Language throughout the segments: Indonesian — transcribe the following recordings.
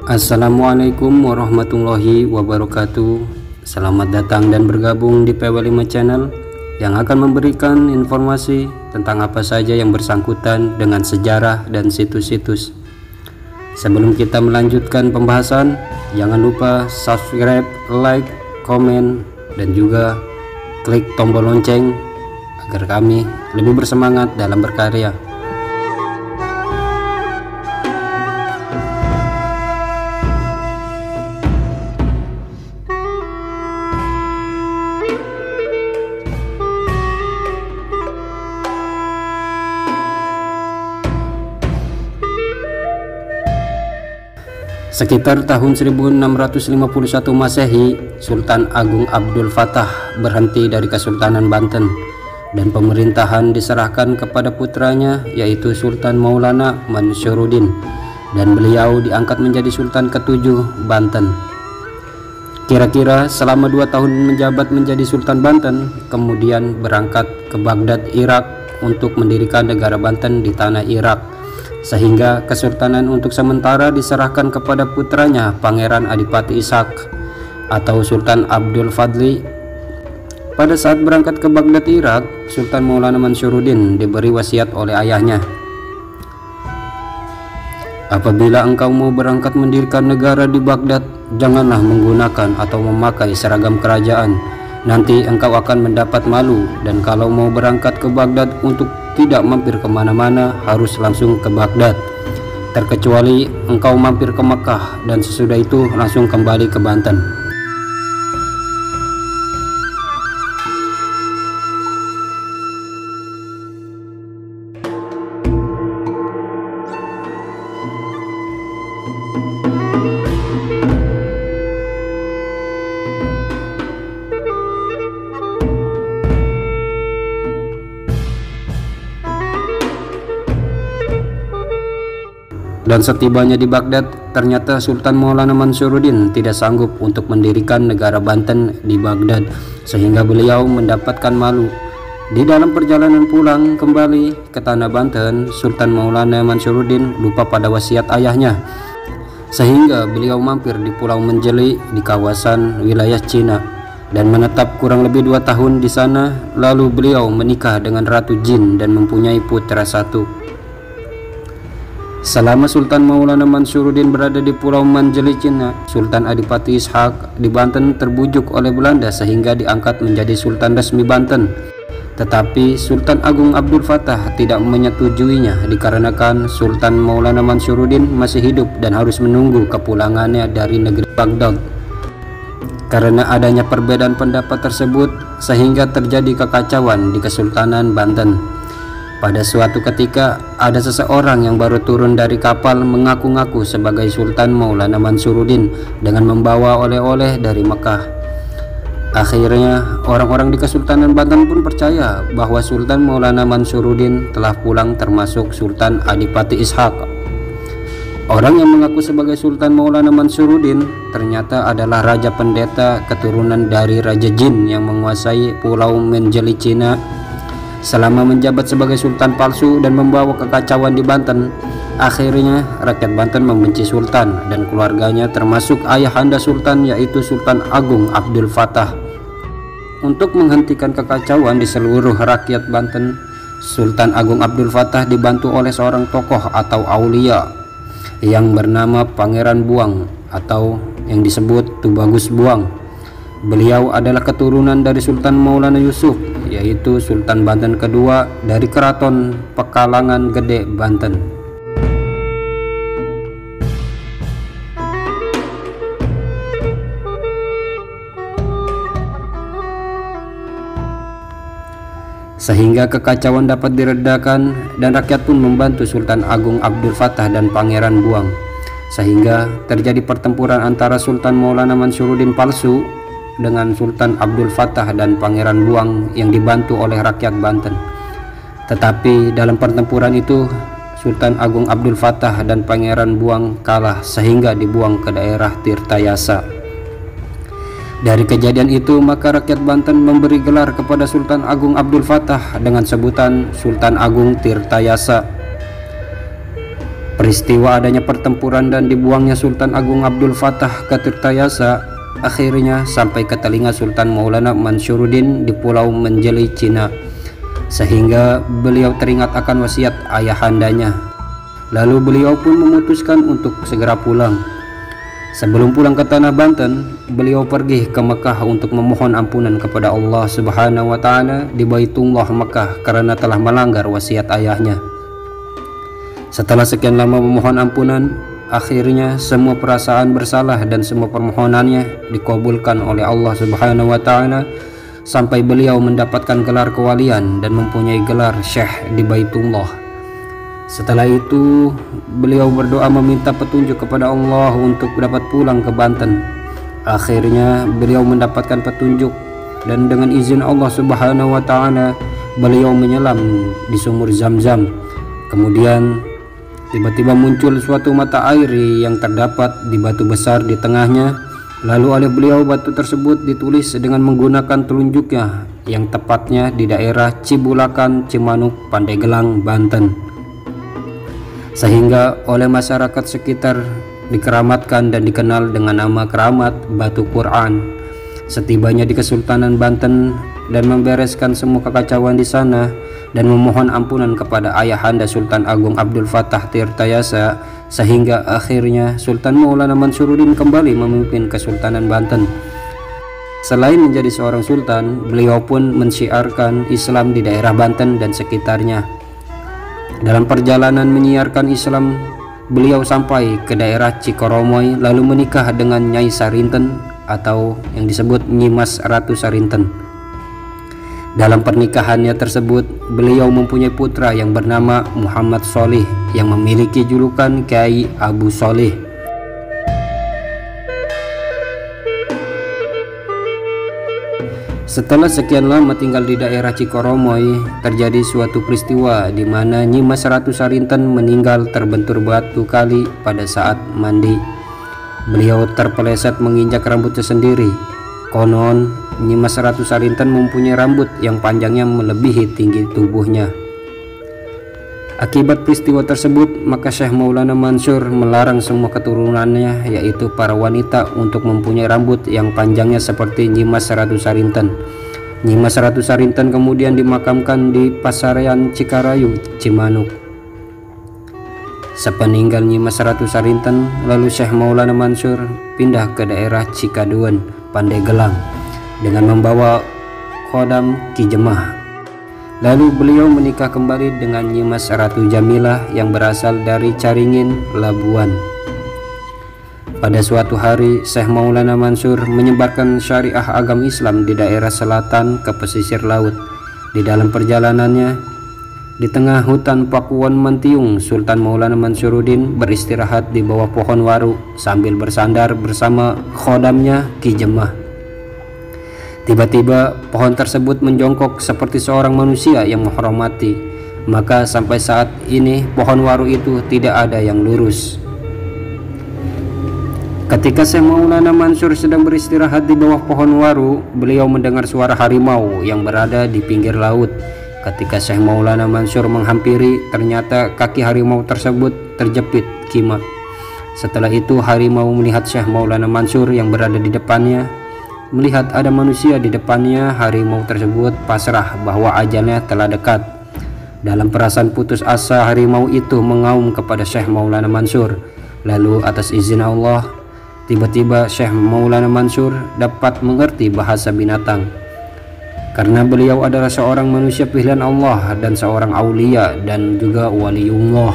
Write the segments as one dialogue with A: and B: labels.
A: Assalamualaikum warahmatullahi wabarakatuh. Selamat datang dan bergabung di PW5 Channel yang akan memberikan informasi tentang apa saja yang bersangkutan dengan sejarah dan situs-situs. Sebelum kita melanjutkan pembahasan, jangan lupa subscribe, like, komen, dan juga klik tombol lonceng agar kami lebih bersemangat dalam berkarya. Sekitar tahun 1651 Masehi, Sultan Agung Abdul Fattah berhenti dari Kesultanan Banten dan pemerintahan diserahkan kepada putranya, yaitu Sultan Maulana Mansyuruddin, dan beliau diangkat menjadi Sultan ke-7 Banten. Kira-kira selama 2 tahun menjabat menjadi Sultan Banten, kemudian berangkat ke Baghdad, Irak untuk mendirikan negara Banten di tanah Irak, sehingga kesultanan untuk sementara diserahkan kepada putranya Pangeran Adipati Ishak atau Sultan Abdul Fadli. Pada saat berangkat ke Baghdad, Irak, Sultan Maulana Mansyuruddin diberi wasiat oleh ayahnya, apabila engkau mau berangkat mendirikan negara di Baghdad, janganlah menggunakan atau memakai seragam kerajaan, nanti engkau akan mendapat malu, dan kalau mau berangkat ke Baghdad untuk tidak mampir kemana-mana harus langsung ke Baghdad, terkecuali engkau mampir ke Mekah dan sesudah itu langsung kembali ke Banten. Dan setibanya di Baghdad, ternyata Sultan Maulana Mansyuruddin tidak sanggup untuk mendirikan negara Banten di Baghdad, sehingga beliau mendapatkan malu. Di dalam perjalanan pulang kembali ke tanah Banten, Sultan Maulana Mansyuruddin lupa pada wasiat ayahnya, sehingga beliau mampir di Pulau Menjeli di kawasan wilayah Cina dan menetap kurang lebih 2 tahun di sana. Lalu beliau menikah dengan Ratu Jin dan mempunyai putra 1. Selama Sultan Maulana Mansyuruddin berada di Pulau Menjeli, Cina, Sultan Adipati Ishak di Banten terbujuk oleh Belanda sehingga diangkat menjadi Sultan resmi Banten. Tetapi Sultan Agung Abdul Fattah tidak menyetujuinya dikarenakan Sultan Maulana Mansyuruddin masih hidup dan harus menunggu kepulangannya dari negeri Baghdad. Karena adanya perbedaan pendapat tersebut, sehingga terjadi kekacauan di Kesultanan Banten. Pada suatu ketika, ada seseorang yang baru turun dari kapal mengaku-ngaku sebagai Sultan Maulana Mansyuruddin dengan membawa oleh-oleh dari Mekah. Akhirnya, orang-orang di Kesultanan Banten pun percaya bahwa Sultan Maulana Mansyuruddin telah pulang, termasuk Sultan Adipati Ishak. Orang yang mengaku sebagai Sultan Maulana Mansyuruddin ternyata adalah Raja Pendeta keturunan dari Raja Jin yang menguasai Pulau Menjeli, Cina. Selama menjabat sebagai sultan palsu dan membawa kekacauan di Banten, akhirnya rakyat Banten membenci sultan dan keluarganya, termasuk ayahanda sultan yaitu Sultan Agung Abdul Fattah. Untuk menghentikan kekacauan di seluruh rakyat Banten, Sultan Agung Abdul Fattah dibantu oleh seorang tokoh atau aulia yang bernama Pangeran Buang atau yang disebut Tubagus Buang. Beliau adalah keturunan dari Sultan Maulana Yusuf, yaitu Sultan Banten kedua dari Keraton Pekalangan Gede, Banten. Sehingga kekacauan dapat diredakan dan rakyat pun membantu Sultan Agung Abdul Fattah dan Pangeran Buang, sehingga terjadi pertempuran antara Sultan Maulana Mansyuruddin palsu dengan Sultan Abdul Fattah dan Pangeran Buang yang dibantu oleh rakyat Banten. Tetapi dalam pertempuran itu Sultan Agung Abdul Fattah dan Pangeran Buang kalah sehingga dibuang ke daerah Tirtayasa. Dari kejadian itu maka rakyat Banten memberi gelar kepada Sultan Agung Abdul Fattah dengan sebutan Sultan Agung Tirtayasa. Peristiwa adanya pertempuran dan dibuangnya Sultan Agung Abdul Fattah ke Tirtayasa akhirnya sampai ke telinga Sultan Maulana Mansyuruddin di Pulau Menjeli, Cina, sehingga beliau teringat akan wasiat ayahandanya. Lalu beliau pun memutuskan untuk segera pulang. Sebelum pulang ke tanah Banten, beliau pergi ke Mekah untuk memohon ampunan kepada Allah Subhanahu wa Ta'ala di Baitullah Mekah karena telah melanggar wasiat ayahnya. Setelah sekian lama memohon ampunan, akhirnya semua perasaan bersalah dan semua permohonannya dikabulkan oleh Allah Subhanahu wa Ta'ala sampai beliau mendapatkan gelar kewalian dan mempunyai gelar Syekh di Baitullah. Setelah itu beliau berdoa meminta petunjuk kepada Allah untuk dapat pulang ke Banten. Akhirnya beliau mendapatkan petunjuk dan dengan izin Allah Subhanahu wa Ta'ala beliau menyelam di sumur Zam-Zam. Kemudian tiba-tiba muncul suatu mata air yang terdapat di batu besar di tengahnya. Lalu oleh beliau batu tersebut ditulis dengan menggunakan telunjuknya yang tepatnya di daerah Cibulakan, Cimanuk, Pandeglang, Banten, sehingga oleh masyarakat sekitar dikeramatkan dan dikenal dengan nama keramat Batu Quran. Setibanya di Kesultanan Banten dan membereskan semua kekacauan di sana dan memohon ampunan kepada ayahanda Sultan Agung Abdul Fattah Tirtayasa, sehingga akhirnya Sultan Maulana Mansyuruddin kembali memimpin Kesultanan Banten. Selain menjadi seorang sultan, beliau pun mensyiarkan Islam di daerah Banten dan sekitarnya. Dalam perjalanan menyiarkan Islam, beliau sampai ke daerah Cikoromoy lalu menikah dengan Nyai Sarinten atau yang disebut Nyimas Ratu Sarinten. Dalam pernikahannya tersebut, beliau mempunyai putra yang bernama Muhammad Sholih yang memiliki julukan Kiai Abu Sholih. Setelah sekian lama tinggal di daerah Cikoromoy, terjadi suatu peristiwa di mana Nyimas Ratu Sarinten meninggal terbentur batu kali pada saat mandi. Beliau terpeleset menginjak rambutnya sendiri. Konon Nyimas Ratu Sarinten mempunyai rambut yang panjangnya melebihi tinggi tubuhnya. Akibat peristiwa tersebut, maka Syekh Maulana Mansur melarang semua keturunannya, yaitu para wanita, untuk mempunyai rambut yang panjangnya seperti Nyimas Ratu Sarinten. Nyimas Ratu Sarinten kemudian dimakamkan di Pasarean Cikarayu, Cimanuk. Sepeninggal Nyimas Ratu Sarinten, lalu Syekh Maulana Mansur pindah ke daerah Cikaduen, Pandeglang, dengan membawa khodam Ki Jemah. Lalu beliau menikah kembali dengan Nyimas Ratu Jamilah yang berasal dari Caringin, Labuan. Pada suatu hari, Syekh Maulana Mansur menyebarkan syariah agama Islam di daerah selatan ke pesisir laut. Di dalam perjalanannya, di tengah hutan Pakuwon Mantiung, Sultan Maulana Mansyuruddin beristirahat di bawah pohon waru sambil bersandar bersama khodamnya Ki Jemah. Tiba-tiba pohon tersebut menjongkok seperti seorang manusia yang menghormati. Maka sampai saat ini pohon waru itu tidak ada yang lurus. Ketika Syekh Maulana Mansur sedang beristirahat di bawah pohon waru, beliau mendengar suara harimau yang berada di pinggir laut. Ketika Syekh Maulana Mansur menghampiri, ternyata kaki harimau tersebut terjepit kimak. Setelah itu harimau melihat Syekh Maulana Mansur yang berada di depannya. Melihat ada manusia di depannya, harimau tersebut pasrah bahwa ajalnya telah dekat. Dalam perasaan putus asa, harimau itu mengaum kepada Syekh Maulana Mansur. Lalu atas izin Allah, tiba-tiba Syekh Maulana Mansur dapat mengerti bahasa binatang. Karena beliau adalah seorang manusia pilihan Allah dan seorang aulia dan juga waliullah,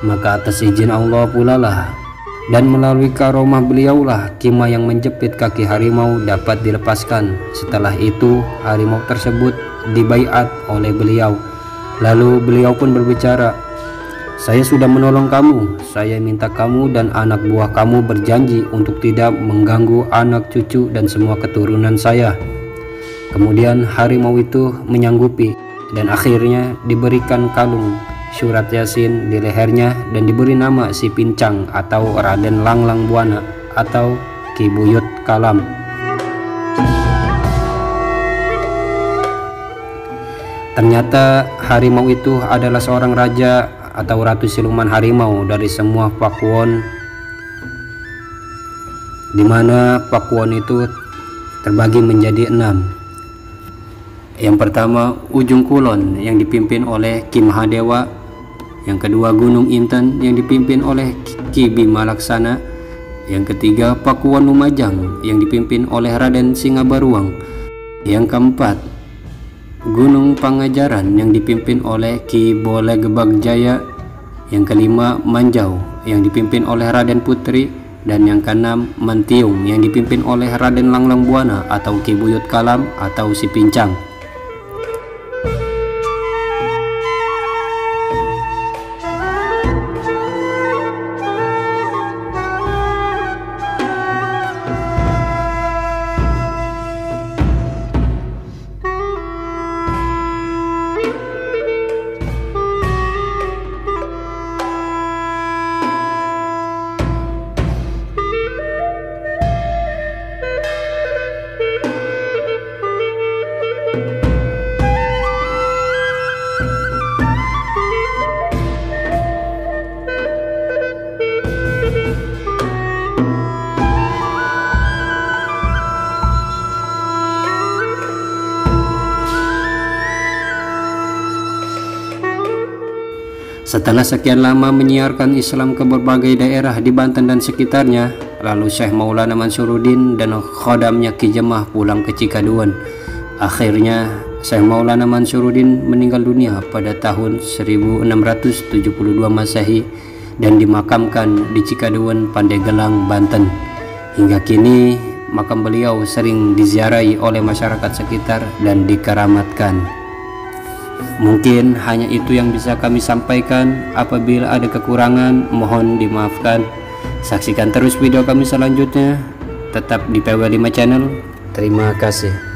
A: maka atas izin Allah pula lah dan melalui karomah beliaulah kima yang menjepit kaki harimau dapat dilepaskan. Setelah itu harimau tersebut dibaiat oleh beliau. Lalu beliau pun berbicara, "Saya sudah menolong kamu. Saya minta kamu dan anak buah kamu berjanji untuk tidak mengganggu anak cucu dan semua keturunan saya." Kemudian harimau itu menyanggupi dan akhirnya diberikan kalung surat Yasin di lehernya dan diberi nama Si Pincang atau Raden Langlang Buana atau Ki Buyut Kalam. Ternyata harimau itu adalah seorang raja atau ratu siluman harimau dari semua Pakuwon, di mana Pakuwon itu terbagi menjadi 6. Yang pertama Ujung Kulon yang dipimpin oleh Ki Mahadewa. Yang kedua Gunung Inten yang dipimpin oleh Ki Bima Laksana. Yang ketiga Pakuwon Lumajang yang dipimpin oleh Raden Singabaruang. Yang keempat Gunung Pangajaran yang dipimpin oleh Ki Boleh Gebag Jaya. Yang kelima Manjau yang dipimpin oleh Raden Putri. Dan yang keenam Mantiung yang dipimpin oleh Raden Langlang Buana atau Ki Buyut Kalam atau Si Pincang. Setelah sekian lama menyiarkan Islam ke berbagai daerah di Banten dan sekitarnya, lalu Syekh Maulana Mansyuruddin dan khodamnya Ki Jemah pulang ke Cikaduan. Akhirnya Syekh Maulana Mansyuruddin meninggal dunia pada tahun 1672 Masehi dan dimakamkan di Cikaduan, Pandeglang, Banten. Hingga kini makam beliau sering diziarahi oleh masyarakat sekitar dan dikeramatkan. Mungkin hanya itu yang bisa kami sampaikan. Apabila ada kekurangan, mohon dimaafkan. Saksikan terus video kami selanjutnya. Tetap di PW5 Channel. Terima kasih.